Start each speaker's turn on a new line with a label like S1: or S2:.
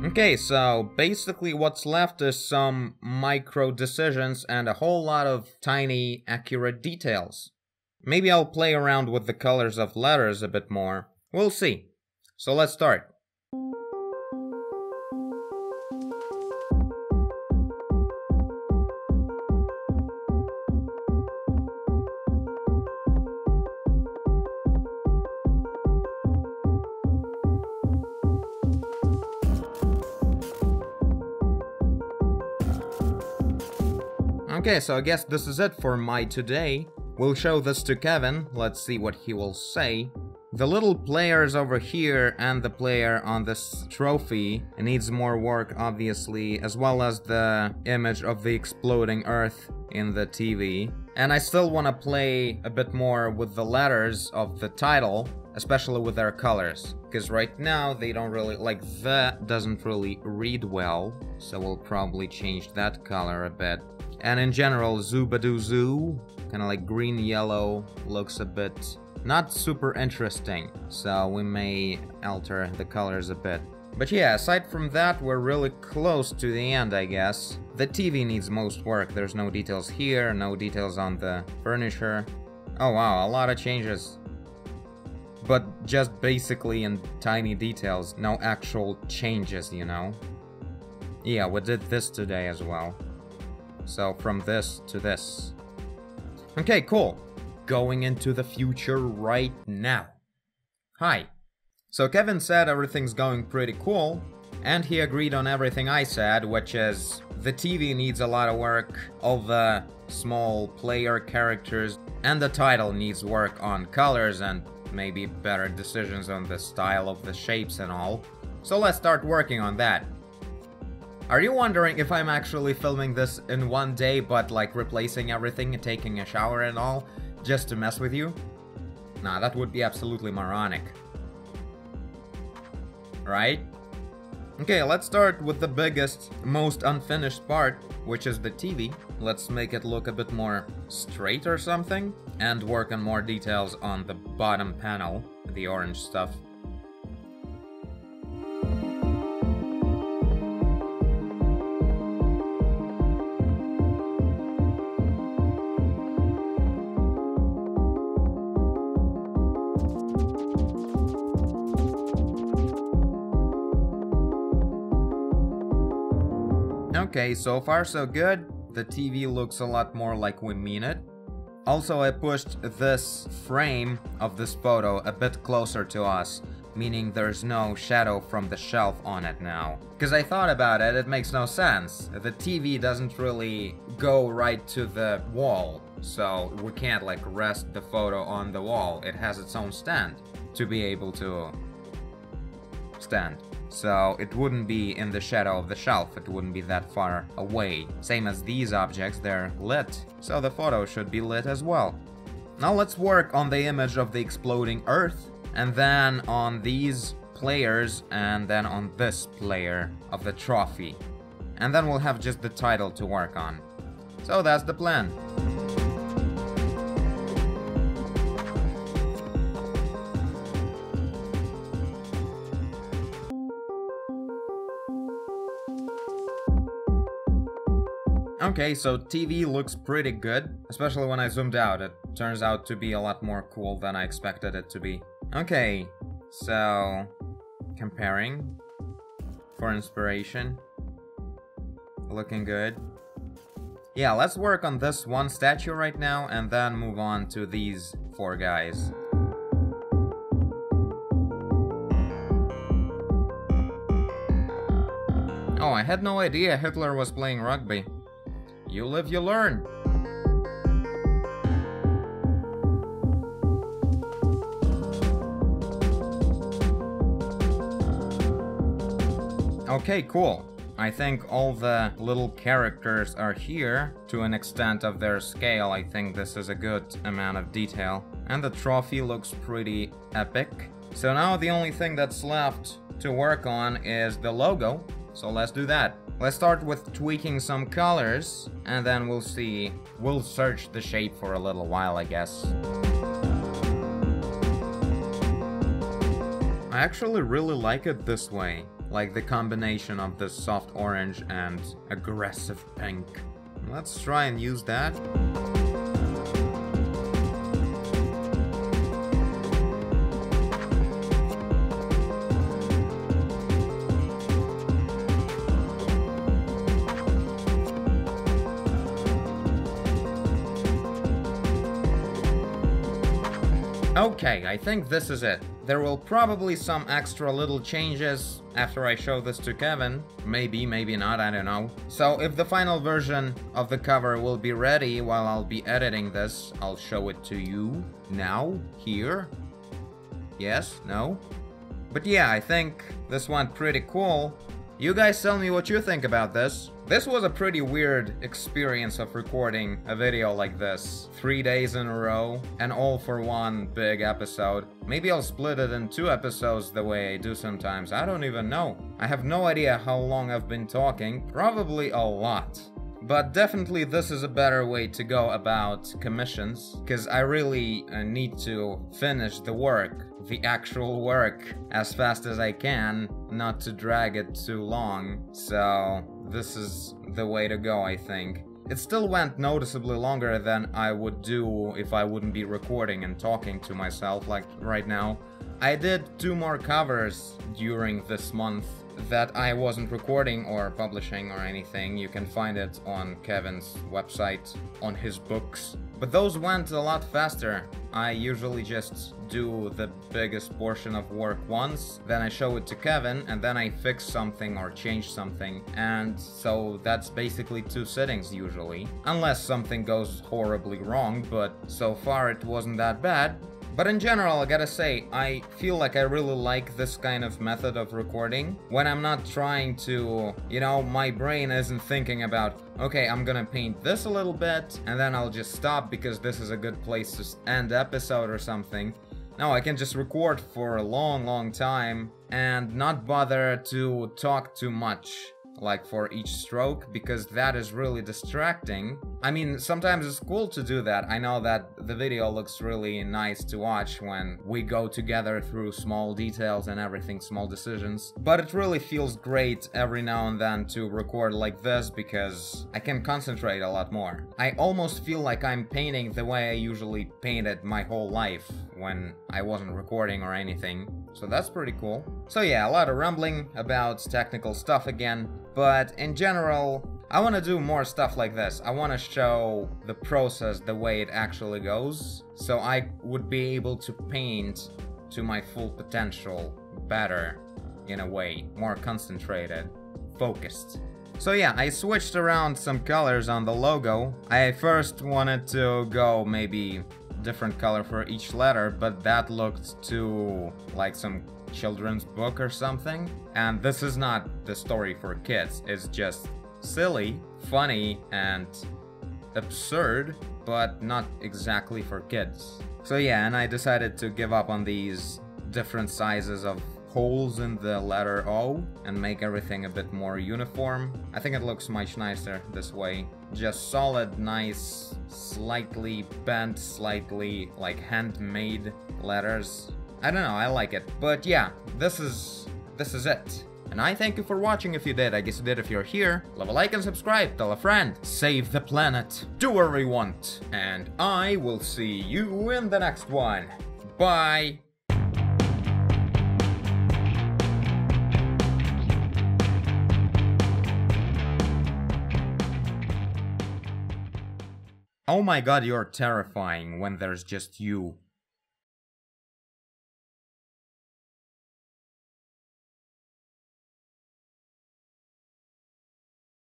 S1: Okay, so basically what's left is some micro decisions and a whole lot of tiny, accurate details. Maybe I'll play around with the colors of letters a bit more. We'll see. So let's start. Okay, so I guess this is it for my today. We'll show this to Kevin, let's see what he will say. The little players over here and the player on this trophy needs more work, obviously, as well as the image of the exploding Earth in the TV. And I still want to play a bit more with the letters of the title, especially with their colors. Because right now they don't really, like, that doesn't really read well, so we'll probably change that color a bit. And in general, Zoobadoo Zoo, kind of like green-yellow, looks a bit not super interesting, so we may alter the colors a bit. But yeah, aside from that, we're really close to the end, I guess. The TV needs most work. There's no details here, no details on the furniture. Oh wow, a lot of changes. But just basically in tiny details, no actual changes, you know? Yeah, we did this today as well. So from this to this. Okay, cool. Going into the future right now. Hi. So Kevin said everything's going pretty cool, and he agreed on everything I said, which is the TV needs a lot of work, all the small player characters, and the title needs work on colors and maybe better decisions on the style of the shapes and all. So let's start working on that. Are you wondering if I'm actually filming this in one day, but like replacing everything and taking a shower and all, just to mess with you? Nah, that would be absolutely moronic. Right? Okay, let's start with the biggest, most unfinished part, which is the TV. Let's make it look a bit more straight or something, and work on more details on the bottom panel, the orange stuff. Okay, so far so good. The TV looks a lot more like we mean it. Also, I pushed this frame of this photo a bit closer to us, meaning there's no shadow from the shelf on it now. Because I thought about it, it makes no sense. The TV doesn't really go right to the wall, so we can't like rest the photo on the wall. It has its own stand to be able to stand. So it wouldn't be in the shadow of the shelf, it wouldn't be that far away. Same as these objects, they're lit, so the photo should be lit as well. Now let's work on the image of the exploding Earth, and then on these players, and then on this player of the trophy. And then we'll have just the title to work on. So that's the plan. Okay, so TV looks pretty good, especially when I zoomed out. It turns out to be a lot more cool than I expected it to be. Okay, so comparing for inspiration. Looking good. Yeah, let's work on this one statue right now and then move on to these four guys. Oh, I had no idea Hitler was playing rugby. You live, you learn. Okay, cool. I think all the little characters are here to an extent of their scale. I think this is a good amount of detail. And the trophy looks pretty epic. So now the only thing that's left to work on is the logo. So let's do that. Let's start with tweaking some colors, and then we'll see. We'll search the shape for a little while, I guess. I actually really like it this way. like the combination of the soft orange and aggressive pink. Let's try and use that. Okay, I think this is it. There will probably some extra little changes after I show this to Kevin. Maybe, maybe not, I don't know. So if the final version of the cover will be ready while I'll be editing this, I'll show it to you now, here. Yes, no? But yeah, I think this went pretty cool. You guys tell me what you think about this. This was a pretty weird experience of recording a video like this. 3 days in a row, and all for one big episode. Maybe I'll split it in 2 episodes the way I do sometimes, I don't even know. I have no idea how long I've been talking, probably a lot. But definitely this is a better way to go about commissions, because I really need to finish the work, the actual work, as fast as I can, not to drag it too long. So this is the way to go, I think. It still went noticeably longer than I would do if I wouldn't be recording and talking to myself like right now. I did 2 more covers during this month that I wasn't recording or publishing or anything. You can find it on Kevin's website, on his books. But those went a lot faster. I usually just do the biggest portion of work once, then I show it to Kevin, and then I fix something or change something. And so that's basically 2 sittings usually. Unless something goes horribly wrong, but so far it wasn't that bad. But in general, I gotta say, I feel like I really like this kind of method of recording. When I'm not trying to, you know, my brain isn't thinking about, okay, I'm gonna paint this a little bit, and then I'll just stop because this is a good place to end the episode or something. No, I can just record for a long, long time and not bother to talk too much, like for each stroke, because that is really distracting. I mean, sometimes it's cool to do that. I know that the video looks really nice to watch when we go together through small details and everything, small decisions. But it really feels great every now and then to record like this because I can concentrate a lot more. I almost feel like I'm painting the way I usually painted my whole life when I wasn't recording or anything. So that's pretty cool. So yeah, a lot of rambling about technical stuff again. But in general, I want to do more stuff like this. I want to show the process the way it actually goes, so I would be able to paint to my full potential better, in a way, more concentrated, focused. So yeah, I switched around some colors on the logo. I first wanted to go maybe different color for each letter, but that looked too like some children's book or something. And this is not the story for kids, it's just silly, funny, and absurd, but not exactly for kids. So yeah, and I decided to give up on these different sizes of holes in the letter O and make everything a bit more uniform. I think it looks much nicer this way. Just solid, nice, slightly bent, slightly like handmade letters. I don't know, I like it. But yeah, this is it. And I thank you for watching if you did. I guess you did if you're here. Leave a like and subscribe, tell a friend, save the planet, do whatever you want. And I will see you in the next one. Bye! Oh my god, you're terrifying when there's just you.